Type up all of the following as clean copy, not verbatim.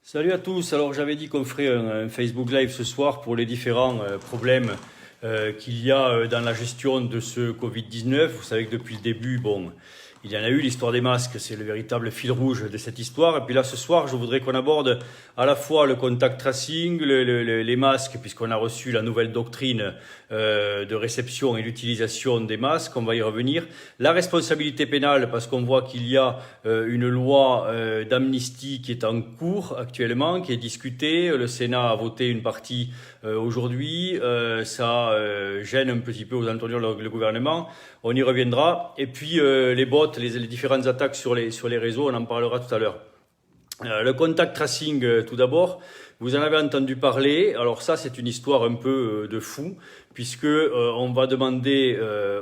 Salut à tous, alors j'avais dit qu'on ferait un Facebook Live ce soir pour les différents problèmes qu'il y a dans la gestion de ce Covid-19. Vous savez que depuis le début, bon, il y en a eu, l'histoire des masques, c'est le véritable fil rouge de cette histoire. Et puis là, ce soir, je voudrais qu'on aborde à la fois le contact tracing, les masques, puisqu'on a reçu la nouvelle doctrine de réception et d'utilisation des masques, on va y revenir. La responsabilité pénale, parce qu'on voit qu'il y a une loi d'amnistie qui est en cours actuellement, qui est discutée. Le Sénat a voté une partie aujourd'hui. Ça gêne un petit peu aux alentours le gouvernement. On y reviendra. Et puis les bots, les différentes attaques sur les réseaux, on en parlera tout à l'heure. Le contact tracing, tout d'abord, vous en avez entendu parler. Alors ça, c'est une histoire un peu de fou, puisque on va demander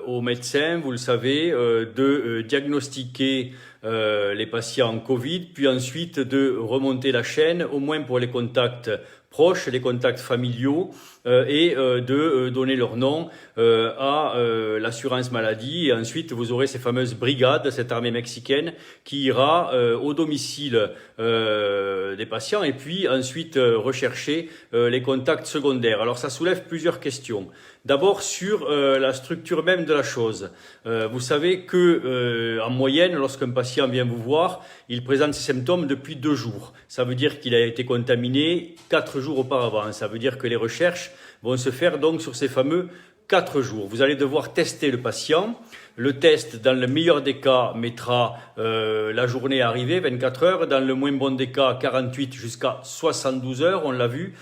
aux médecins, vous le savez, de diagnostiquer les patients Covid, puis ensuite de remonter la chaîne, au moins pour les contacts proches, les contacts familiaux, et de donner leur nom à l'assurance maladie. Et ensuite, vous aurez ces fameuses brigades, cette armée mexicaine, qui ira au domicile des patients et puis ensuite rechercher les contacts secondaires. Alors ça soulève plusieurs questions. D'abord sur la structure même de la chose. Vous savez que en moyenne, lorsqu'un patient vient vous voir, il présente ses symptômes depuis 2 jours. Ça veut dire qu'il a été contaminé 4 jours auparavant. Ça veut dire que les recherches vont se faire donc sur ces fameux 4 jours. Vous allez devoir tester le patient. Le test, dans le meilleur des cas, mettra la journée à arriver, 24 heures. Dans le moins bon des cas, 48 jusqu'à 72 heures, on l'a vu.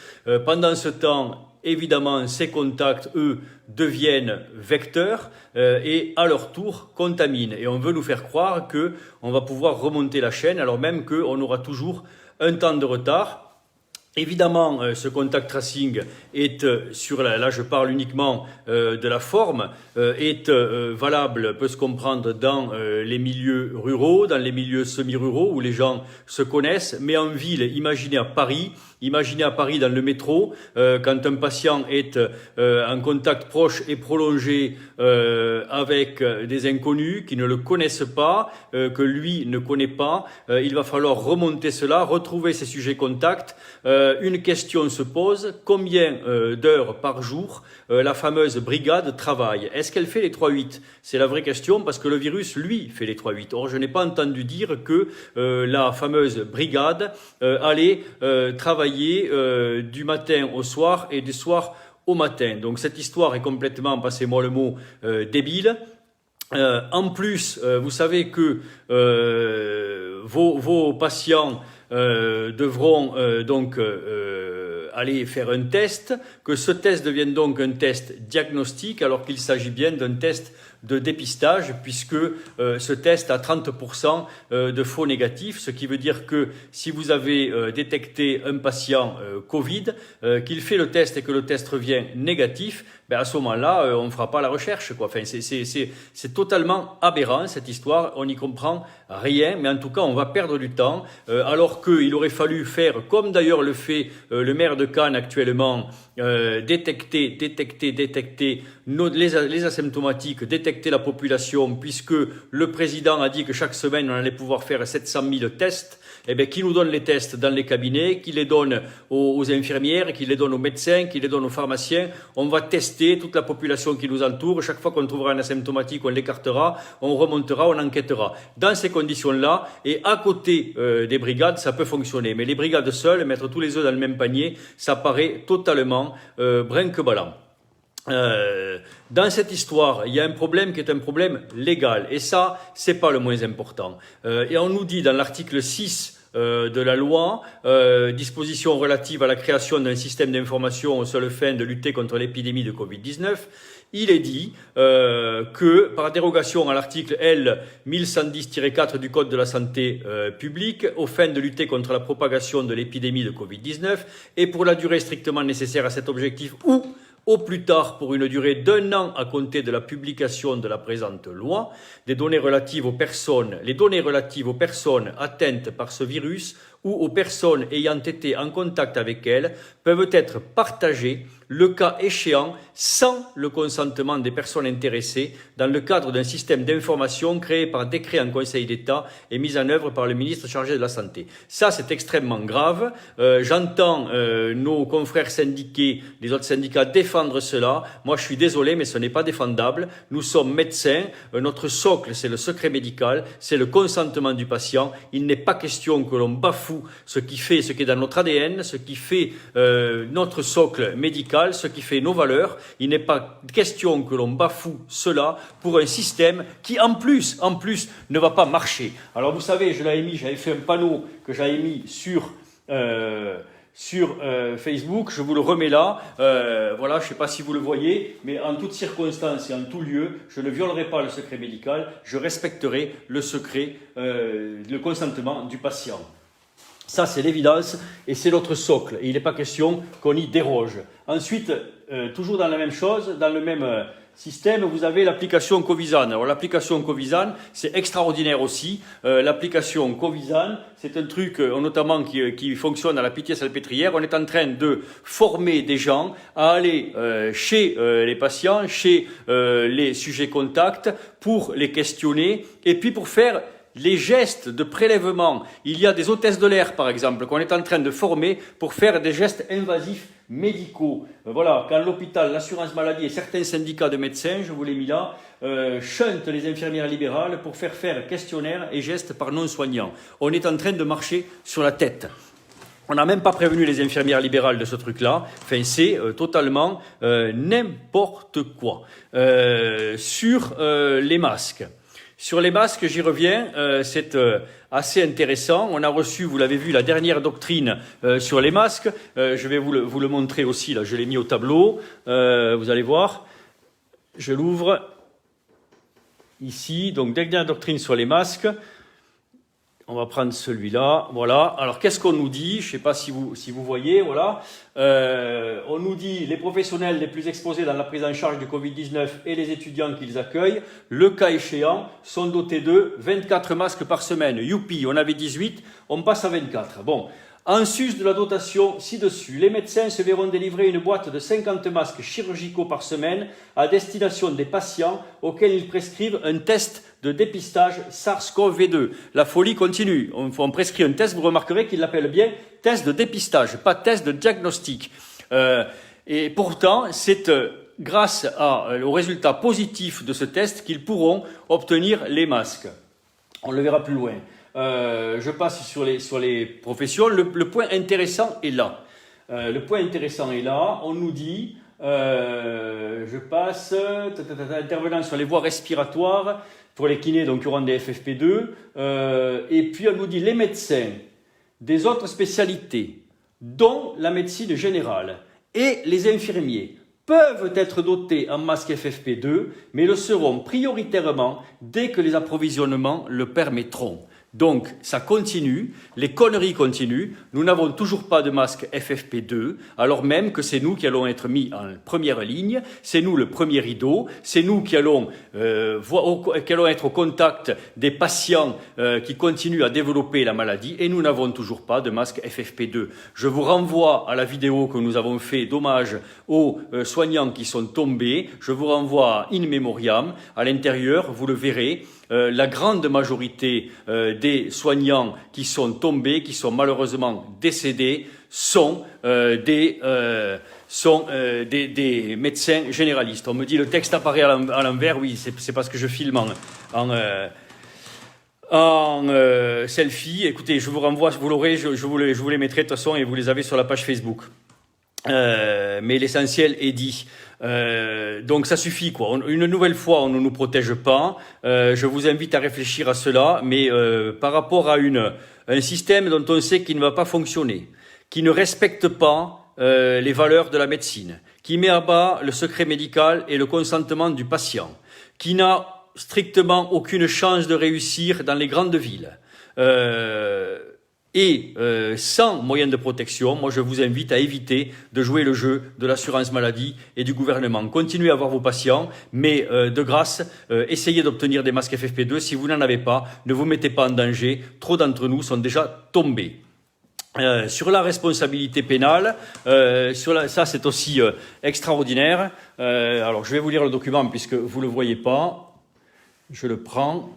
Pendant ce temps, évidemment, ces contacts, eux, deviennent vecteurs et à leur tour contaminent. Et on veut nous faire croire qu'on va pouvoir remonter la chaîne alors même qu'on aura toujours un temps de retard. Évidemment, ce contact tracing est là je parle uniquement de la forme, est valable, peut se comprendre dans les milieux ruraux, dans les milieux semi-ruraux où les gens se connaissent, mais en ville, imaginez à Paris dans le métro, quand un patient est en contact proche et prolongé avec des inconnus qui ne le connaissent pas, que lui ne connaît pas, il va falloir remonter cela, retrouver ces sujets contacts. Une question se pose, combien d'heures par jour la fameuse brigade travaille? Est-ce qu'elle fait les 3-8? C'est la vraie question parce que le virus, lui, fait les 3-8. Or, je n'ai pas entendu dire que la fameuse brigade allait travailler du matin au soir et du soir au matin. Donc cette histoire est complètement, passez-moi le mot, débile. En plus, vous savez que vos patients devront donc aller faire un test, que ce test devienne donc un test diagnostique alors qu'il s'agit bien d'un test de dépistage puisque ce test a 30% de faux négatifs, ce qui veut dire que si vous avez détecté un patient Covid, qu'il fait le test et que le test revient négatif, ben à ce moment-là, on ne fera pas la recherche, quoi. Enfin, c'est totalement aberrant cette histoire, on n'y comprend rien, mais en tout cas, on va perdre du temps, alors qu'il aurait fallu faire, comme d'ailleurs le fait le maire de Cannes actuellement, détecter les asymptomatiques, détecter la population, puisque le président a dit que chaque semaine on allait pouvoir faire 700 000 tests. Eh bien, qui nous donne les tests dans les cabinets, qui les donne aux infirmières, qui les donne aux médecins, qui les donne aux pharmaciens. On va tester toute la population qui nous entoure. Chaque fois qu'on trouvera un asymptomatique, on l'écartera, on remontera, on enquêtera. Dans ces conditions-là, et à côté des brigades, ça peut fonctionner. Mais les brigades seules, mettre tous les œufs dans le même panier, ça paraît totalement brinque-ballant. Dans cette histoire, il y a un problème qui est un problème légal. Et ça, c'est pas le moins important. Et on nous dit dans l'article 6 de la loi, disposition relative à la création d'un système d'information aux seules fins de lutter contre l'épidémie de Covid-19, il est dit que, par dérogation à l'article L 1110-4 du Code de la santé publique, aux fins de lutter contre la propagation de l'épidémie de Covid-19 et pour la durée strictement nécessaire à cet objectif ou au plus tard pour une durée d'1 an à compter de la publication de la présente loi, les données relatives aux personnes atteintes par ce virus ou aux personnes ayant été en contact avec elles peuvent être partagées, le cas échéant, sans le consentement des personnes intéressées, dans le cadre d'un système d'information créé par décret en Conseil d'État et mis en œuvre par le ministre chargé de la Santé. Ça, c'est extrêmement grave. J'entends nos confrères syndiqués, les autres syndicats, défendre cela. Moi, je suis désolé, mais ce n'est pas défendable. Nous sommes médecins. Notre socle, c'est le secret médical, c'est le consentement du patient. Il n'est pas question que l'on bafoue ce qui est dans notre ADN, ce qui fait notre socle médical, ce qui fait nos valeurs. Il n'est pas question que l'on bafoue cela pour un système qui, en plus, ne va pas marcher. Alors, vous savez, j'avais fait un panneau que j'avais mis sur Facebook, je vous le remets là, voilà, je ne sais pas si vous le voyez, mais en toutes circonstances et en tout lieu, je ne violerai pas le secret médical, je respecterai le secret, le consentement du patient. Ça, c'est l'évidence et c'est notre socle. Et il n'est pas question qu'on y déroge. Ensuite, toujours dans la même chose, dans le même système, vous avez l'application Covisan. Alors, l'application Covisan, c'est extraordinaire aussi. L'application Covisan, c'est un truc notamment qui fonctionne à la Pitié-Salpêtrière. On est en train de former des gens à aller chez les patients, chez les sujets contacts, pour les questionner et puis pour faire les gestes de prélèvement. Il y a des hôtesses de l'air, par exemple, qu'on est en train de former pour faire des gestes invasifs médicaux. Voilà, quand l'hôpital, l'assurance maladie et certains syndicats de médecins, je vous l'ai mis là, chantent les infirmières libérales pour faire questionnaires et gestes par non-soignants. On est en train de marcher sur la tête. On n'a même pas prévenu les infirmières libérales de ce truc-là. Enfin, c'est totalement n'importe quoi. Sur les masques. Sur les masques, j'y reviens, c'est assez intéressant. On a reçu, vous l'avez vu, la dernière doctrine sur les masques. Je vais vous le montrer aussi, là, je l'ai mis au tableau. Vous allez voir, je l'ouvre ici. Donc, dernière doctrine sur les masques. On va prendre celui-là, voilà. Alors, qu'est-ce qu'on nous dit? Je ne sais pas si vous voyez, voilà. On nous dit les professionnels les plus exposés dans la prise en charge du Covid-19 et les étudiants qu'ils accueillent, le cas échéant, sont dotés de 24 masques par semaine. Youpi, on avait 18, on passe à 24. Bon. En sus de la dotation ci-dessus, les médecins se verront délivrer une boîte de 50 masques chirurgicaux par semaine à destination des patients auxquels ils prescrivent un test de dépistage SARS-CoV-2. La folie continue. On prescrit un test, vous remarquerez qu'il l'appelle bien test de dépistage, pas test de diagnostic. Et pourtant, c'est grâce aux résultats positifs de ce test qu'ils pourront obtenir les masques. On le verra plus loin. Je passe sur les professions. Le point intéressant est là. On nous dit, je passe, intervenant sur les voies respiratoires, pour les kinés, donc, qui auront des FFP2, et puis on nous dit les médecins des autres spécialités, dont la médecine générale, et les infirmiers, peuvent être dotés en masque FFP2, mais le seront prioritairement dès que les approvisionnements le permettront. Donc, ça continue, les conneries continuent, nous n'avons toujours pas de masque FFP2, alors même que c'est nous qui allons être mis en première ligne, c'est nous le premier rideau, c'est nous qui allons être au contact des patients qui continuent à développer la maladie, et nous n'avons toujours pas de masque FFP2. Je vous renvoie à la vidéo que nous avons fait d'hommage aux soignants qui sont tombés, je vous renvoie à In Memoriam, à l'intérieur, vous le verrez, la grande majorité des soignants qui sont tombés, qui sont malheureusement décédés, sont des médecins généralistes. On me dit le texte apparaît à l'envers, oui, c'est parce que je filme en selfie. Écoutez, je vous renvoie, vous l'aurez, je vous les mettrai de toute façon et vous les avez sur la page Facebook. Mais l'essentiel est dit. Donc ça suffit quoi. Une nouvelle fois, on ne nous protège pas. Je vous invite à réfléchir à cela, mais par rapport à un système dont on sait qu'il ne va pas fonctionner, qui ne respecte pas les valeurs de la médecine, qui met à bas le secret médical et le consentement du patient, qui n'a strictement aucune chance de réussir dans les grandes villes. Et sans moyens de protection, moi je vous invite à éviter de jouer le jeu de l'assurance maladie et du gouvernement. Continuez à voir vos patients, mais de grâce, essayez d'obtenir des masques FFP2. Si vous n'en avez pas, ne vous mettez pas en danger. Trop d'entre nous sont déjà tombés. Sur la responsabilité pénale, ça c'est aussi extraordinaire. Alors je vais vous lire le document puisque vous ne le voyez pas. Je le prends.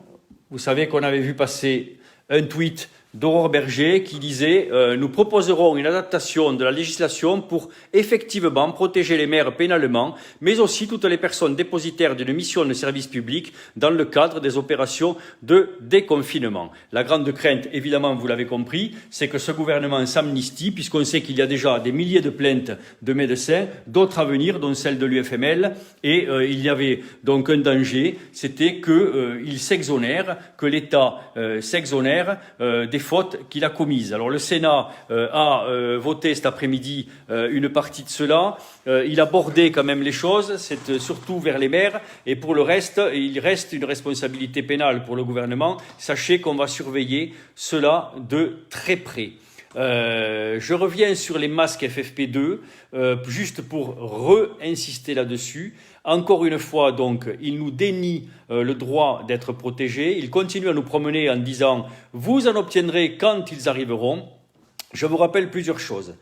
Vous savez qu'on avait vu passer un tweet d'Aurore Berger qui disait « Nous proposerons une adaptation de la législation pour effectivement protéger les maires pénalement, mais aussi toutes les personnes dépositaires d'une mission de service public dans le cadre des opérations de déconfinement. » La grande crainte, évidemment, vous l'avez compris, c'est que ce gouvernement s'amnistie, puisqu'on sait qu'il y a déjà des milliers de plaintes de médecins, d'autres à venir, dont celle de l'UFML, et il y avait donc un danger, c'était qu'il s'exonère, que l'État s'exonère des fautes qu'il a commises. Alors le Sénat a voté cet après-midi une partie de cela. Il a bordé quand même les choses, c'est surtout vers les maires. Et pour le reste, il reste une responsabilité pénale pour le gouvernement. Sachez qu'on va surveiller cela de très près. Je reviens sur les masques FFP2, juste pour re-insister là-dessus. Encore une fois, donc, il nous dénie le droit d'être protégés. Il continue à nous promener en disant « Vous en obtiendrez quand ils arriveront ». Je vous rappelle plusieurs choses.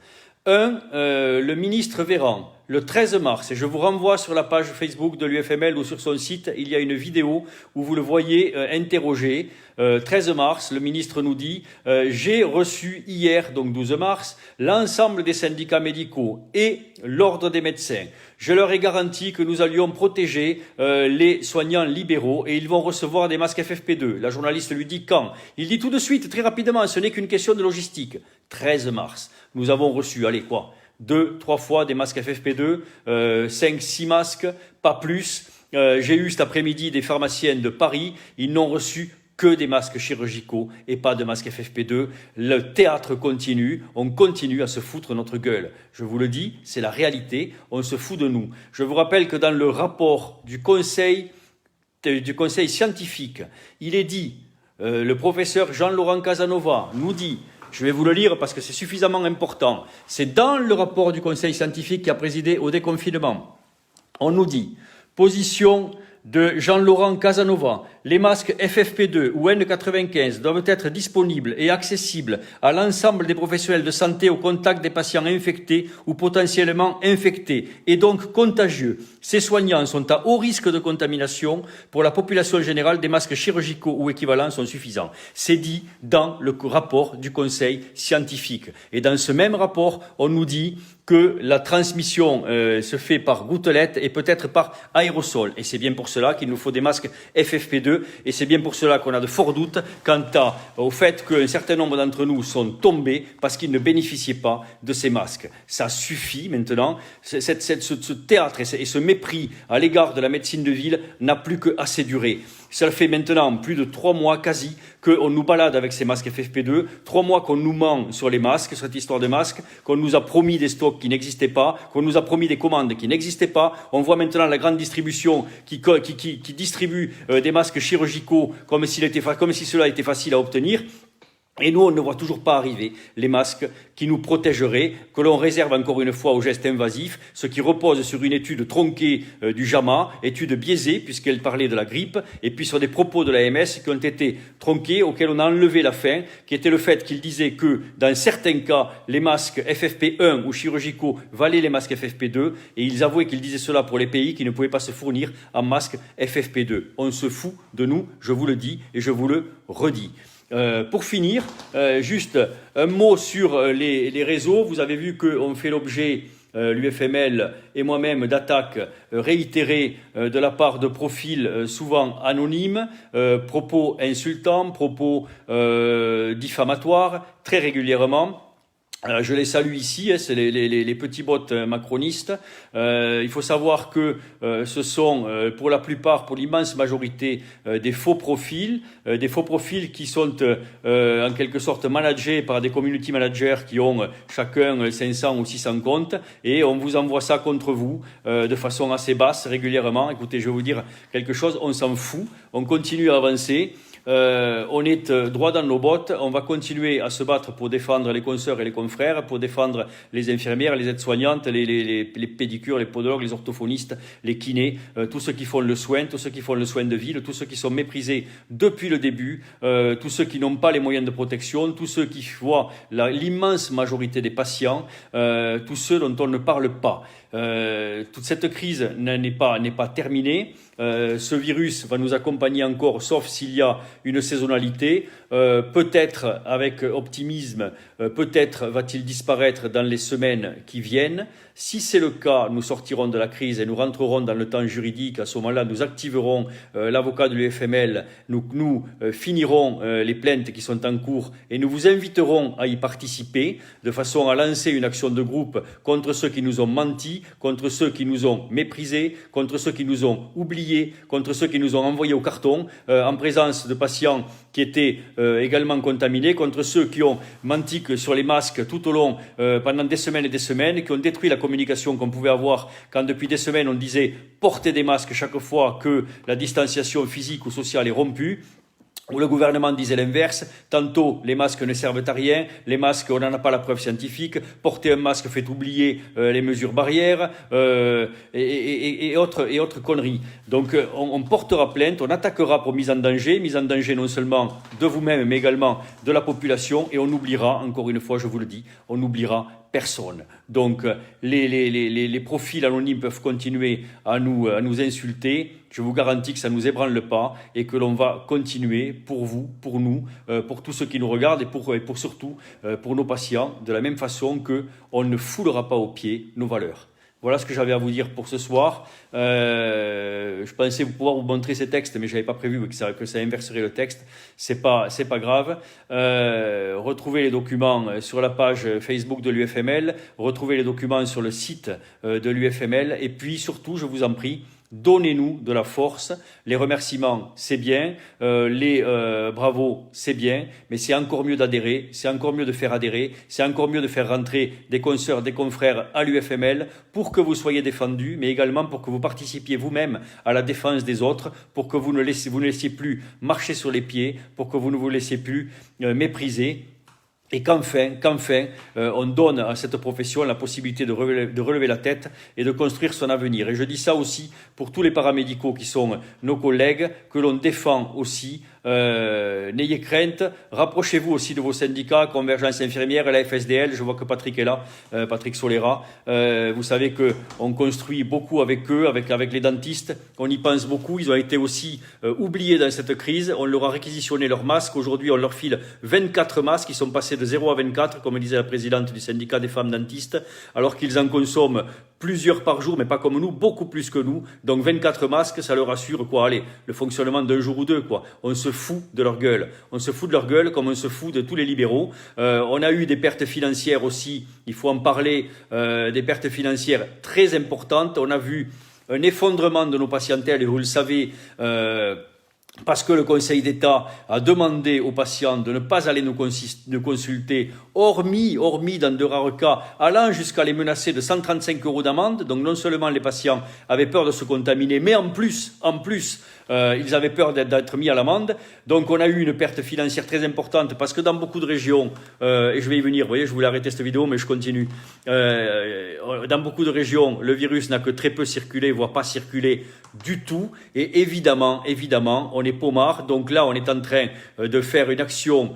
Le ministre Véran, le 13 mars, et je vous renvoie sur la page Facebook de l'UFML ou sur son site, il y a une vidéo où vous le voyez interroger. 13 mars, le ministre nous dit « J'ai reçu hier, donc 12 mars, l'ensemble des syndicats médicaux et l'ordre des médecins. Je leur ai garanti que nous allions protéger les soignants libéraux et ils vont recevoir des masques FFP2. » La journaliste lui dit quand? Il dit tout de suite, très rapidement, ce n'est qu'une question de logistique. 13 mars, nous avons reçu, allez quoi, 2-3 fois des masques FFP2, 5-6 masques, pas plus. J'ai eu cet après-midi des pharmaciennes de Paris, ils n'ont reçu que des masques chirurgicaux et pas de masques FFP2. Le théâtre continue, on continue à se foutre notre gueule. Je vous le dis, c'est la réalité, on se fout de nous. Je vous rappelle que dans le rapport du conseil scientifique, il est dit, le professeur Jean-Laurent Casanova nous dit, je vais vous le lire parce que c'est suffisamment important, c'est dans le rapport du conseil scientifique qui a présidé au déconfinement. On nous dit, position de Jean-Laurent Casanova, les masques FFP2 ou N95 doivent être disponibles et accessibles à l'ensemble des professionnels de santé au contact des patients infectés ou potentiellement infectés et donc contagieux. Ces soignants sont à haut risque de contamination. Pour la population générale, des masques chirurgicaux ou équivalents sont suffisants. C'est dit dans le rapport du conseil scientifique. Et dans ce même rapport, on nous dit que la transmission se fait par gouttelettes et peut-être par aérosol. Et c'est bien pour cela qu'il nous faut des masques FFP2 et c'est bien pour cela qu'on a de forts doutes quant au fait qu'un certain nombre d'entre nous sont tombés parce qu'ils ne bénéficiaient pas de ces masques. Ça suffit maintenant. Ce théâtre et ce mépris à l'égard de la médecine de ville n'a plus que assez duré. Ça fait maintenant plus de 3 mois quasi qu'on nous balade avec ces masques FFP2, 3 mois qu'on nous ment sur les masques, sur cette histoire de masques, qu'on nous a promis des stocks qui n'existaient pas, qu'on nous a promis des commandes qui n'existaient pas. On voit maintenant la grande distribution qui distribue des masques chirurgicaux comme si cela était facile à obtenir. Et nous, on ne voit toujours pas arriver les masques qui nous protégeraient, que l'on réserve encore une fois aux gestes invasifs, ce qui repose sur une étude tronquée du JAMA, étude biaisée puisqu'elle parlait de la grippe, et puis sur des propos de l'AMS qui ont été tronqués, auxquels on a enlevé la fin, qui était le fait qu'il disait que dans certains cas, les masques FFP1 ou chirurgicaux valaient les masques FFP2, et ils avouaient qu'ils disaient cela pour les pays qui ne pouvaient pas se fournir en masques FFP2. On se fout de nous, je vous le dis et je vous le redis. Pour finir, juste un mot sur les réseaux. Vous avez vu qu'on fait l'objet, l'UFML et moi-même, d'attaques réitérées de la part de profils souvent anonymes, propos insultants, propos diffamatoires, très régulièrement. Je les salue ici, c'est les petits bots macronistes. Il faut savoir que ce sont pour la plupart, pour l'immense majorité, des faux profils qui sont en quelque sorte managés par des community managers qui ont chacun 500 ou 600 comptes et on vous envoie ça contre vous de façon assez basse régulièrement. Écoutez, je vais vous dire quelque chose, on s'en fout, on continue à avancer. on est droit dans nos bottes, on va continuer à se battre pour défendre les consoeurs et les confrères, pour défendre les infirmières, les aides-soignantes, les pédicures, les podologues, les orthophonistes, les kinés, tous ceux qui font le soin, tous ceux qui font le soin de ville, tous ceux qui sont méprisés depuis le début, tous ceux qui n'ont pas les moyens de protection, tous ceux qui voient l'immense majorité des patients, tous ceux dont on ne parle pas. Toute cette crise n'est pas terminée. Ce virus va nous accompagner encore, sauf s'il y a une saisonnalité. Peut-être avec optimisme, peut-être va-t-il disparaître dans les semaines qui viennent. Si c'est le cas, nous sortirons de la crise et nous rentrerons dans le temps juridique. À ce moment-là, nous activerons l'avocat de l'UFML, nous finirons les plaintes qui sont en cours et nous vous inviterons à y participer de façon à lancer une action de groupe contre ceux qui nous ont menti, contre ceux qui nous ont méprisés, contre ceux qui nous ont oubliés, contre ceux qui nous ont envoyés au carton en présence de patients qui étaient également contaminés, contre ceux qui ont menti sur les masques tout au long, pendant des semaines et des semaines, qui ont détruit la communication qu'on pouvait avoir quand depuis des semaines on disait portez des masques chaque fois que la distanciation physique ou sociale est rompue. Où le gouvernement disait l'inverse, tantôt les masques ne servent à rien, les masques on n'en a pas la preuve scientifique, porter un masque fait oublier les mesures barrières et autres conneries. Donc on portera plainte, on attaquera pour mise en danger non seulement de vous-même mais également de la population et on oubliera, encore une fois je vous le dis, on n'oubliera personne. Donc les profils anonymes peuvent continuer à nous insulter. Je vous garantis que ça ne nous ébranle pas et que l'on va continuer pour vous, pour nous, pour tous ceux qui nous regardent et pour surtout pour nos patients, de la même façon qu'on ne foulera pas aux pieds nos valeurs. Voilà ce que j'avais à vous dire pour ce soir. Je pensais pouvoir vous montrer ces textes, mais je n'avais pas prévu que ça inverserait le texte. C'est pas grave. Retrouvez les documents sur la page Facebook de l'UFML, retrouvez les documents sur le site de l'UFML, et puis surtout, je vous en prie, donnez-nous de la force. Les remerciements, c'est bien. Les bravos, c'est bien. Mais c'est encore mieux d'adhérer. C'est encore mieux de faire adhérer. C'est encore mieux de faire rentrer des consoeurs, des confrères à l'UFML pour que vous soyez défendus, mais également pour que vous participiez vous-même à la défense des autres, pour que vous ne laissiez plus marcher sur les pieds, pour que vous ne vous laissiez plus mépriser. Et qu'enfin, on donne à cette profession la possibilité de relever la tête et de construire son avenir. Et je dis ça aussi pour tous les paramédicaux qui sont nos collègues, que l'on défend aussi. N'ayez crainte, rapprochez-vous aussi de vos syndicats, Convergence Infirmière, la FSDL, je vois que Patrick est là, Patrick Solera. Vous savez qu'on construit beaucoup avec eux, avec les dentistes, on y pense beaucoup, ils ont été aussi oubliés dans cette crise, on leur a réquisitionné leurs masques, aujourd'hui on leur file 24 masques, ils sont passés de 0 à 24, comme disait la présidente du syndicat des femmes dentistes, alors qu'ils en consomment plusieurs par jour, mais pas comme nous, beaucoup plus que nous. Donc 24 masques, ça leur assure le fonctionnement d'un jour ou deux, quoi. On se fout de leur gueule. On se fout de leur gueule comme on se fout de tous les libéraux. On a eu des pertes financières aussi, il faut en parler, des pertes financières très importantes. On a vu un effondrement de nos patientèles, et vous le savez, parce que le Conseil d'État a demandé aux patients de ne pas aller nous consulter, hormis dans de rares cas, allant jusqu'à les menacer de 135 € d'amende. Donc non seulement les patients avaient peur de se contaminer, mais en plus, ils avaient peur d'être mis à l'amende. Donc on a eu une perte financière très importante parce que dans beaucoup de régions, et je vais y venir, vous voyez, je voulais arrêter cette vidéo, mais je continue. Dans beaucoup de régions, le virus n'a que très peu circulé, voire pas circulé du tout. Et évidemment, on est paumard. Donc là, on est en train de faire une action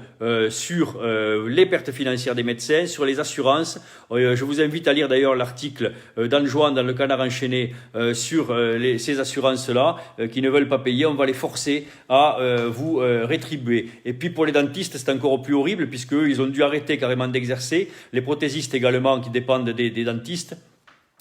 sur les pertes financières des médecins, sur les assurances. Je vous invite à lire d'ailleurs l'article d'Anne Jouan dans le Canard enchaîné sur ces assurances-là qui ne veulent pas payer. On va les forcer à vous rétribuer. Et puis pour les dentistes, c'est encore plus horrible puisqu'eux, ils ont dû arrêter carrément d'exercer. Les prothésistes également qui dépendent des dentistes.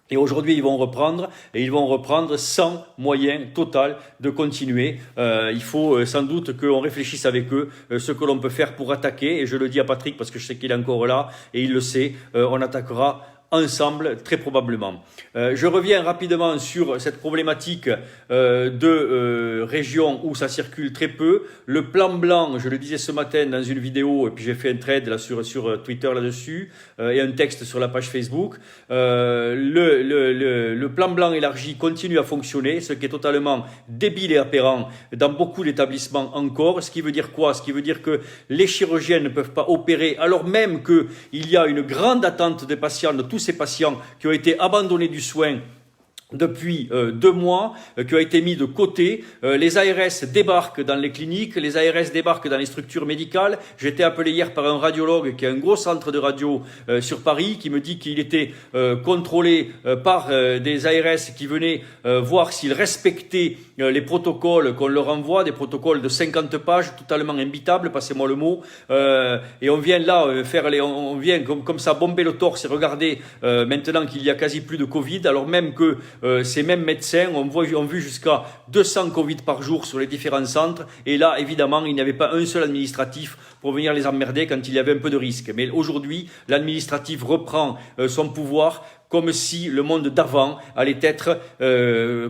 Et aujourd'hui, ils vont reprendre sans moyen total de continuer. Il faut sans doute qu'on réfléchisse avec eux ce que l'on peut faire pour attaquer. Et je le dis à Patrick parce que je sais qu'il est encore là et il le sait. On attaquera ensemble, très probablement. Je reviens rapidement sur cette problématique de régions où ça circule très peu. Le plan blanc, je le disais ce matin dans une vidéo, et puis j'ai fait un thread là sur Twitter là-dessus, et un texte sur la page Facebook. Le plan blanc élargi continue à fonctionner, ce qui est totalement débile et aberrant dans beaucoup d'établissements encore. Ce qui veut dire quoi? Ce qui veut dire que les chirurgiens ne peuvent pas opérer alors même qu'il y a une grande attente des patients, de tous ces patients qui ont été abandonnés du soin depuis 2 mois, qui a été mis de côté. Les ARS débarquent dans les cliniques, les ARS débarquent dans les structures médicales. J'ai été appelé hier par un radiologue qui a un gros centre de radio sur Paris, qui me dit qu'il était contrôlé par des ARS qui venaient voir s'ils respectaient les protocoles qu'on leur envoie, des protocoles de 50 pages, totalement imbitables, passez-moi le mot. Et on vient là on vient comme ça bomber le torse et regarder maintenant qu'il y a quasi plus de Covid, alors même que ces mêmes médecins ont vu jusqu'à 200 Covid par jour sur les différents centres. Et là, évidemment, il n'y avait pas un seul administratif pour venir les emmerder quand il y avait un peu de risque. Mais aujourd'hui, l'administratif reprend son pouvoir comme si le monde d'avant allait être,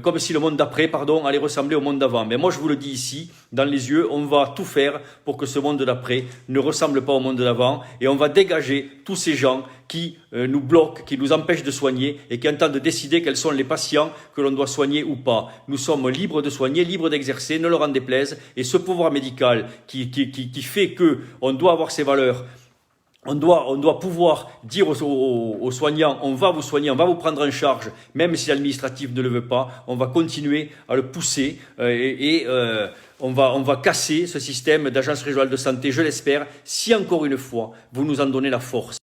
comme si le monde d'après, allait ressembler au monde d'avant. Mais moi, je vous le dis ici, dans les yeux, on va tout faire pour que ce monde d'après ne ressemble pas au monde d'avant, et on va dégager tous ces gens qui nous bloquent, qui nous empêchent de soigner et qui entendent décider quels sont les patients que l'on doit soigner ou pas. Nous sommes libres de soigner, libres d'exercer, ne leur en déplaise, et ce pouvoir médical qui fait que on doit avoir ces valeurs. On doit pouvoir dire aux soignants, on va vous soigner, on va vous prendre en charge, même si l'administratif ne le veut pas. On va continuer à le pousser on va casser ce système d'agence régionale de santé, je l'espère, si encore une fois, vous nous en donnez la force.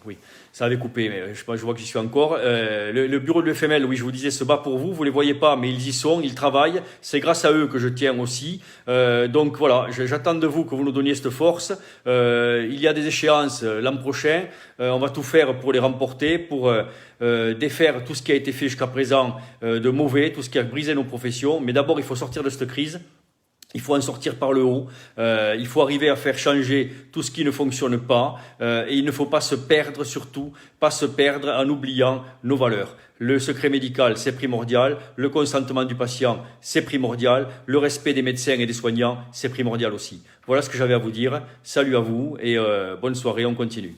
Oui, ça avait coupé, mais je vois que j'y suis encore. Le bureau de l'UFML, oui, je vous disais, se bat pour vous. Vous les voyez pas, mais ils y sont, ils travaillent. C'est grâce à eux que je tiens aussi. Donc voilà, j'attends de vous que vous nous donniez cette force. Il y a des échéances l'an prochain. On va tout faire pour les remporter, pour défaire tout ce qui a été fait jusqu'à présent de mauvais, tout ce qui a brisé nos professions. Mais d'abord, il faut sortir de cette crise. Il faut en sortir par le haut, il faut arriver à faire changer tout ce qui ne fonctionne pas, et il ne faut pas se perdre, surtout pas se perdre en oubliant nos valeurs. Le secret médical, c'est primordial, le consentement du patient, c'est primordial, le respect des médecins et des soignants, c'est primordial aussi. Voilà ce que j'avais à vous dire, salut à vous et bonne soirée, on continue.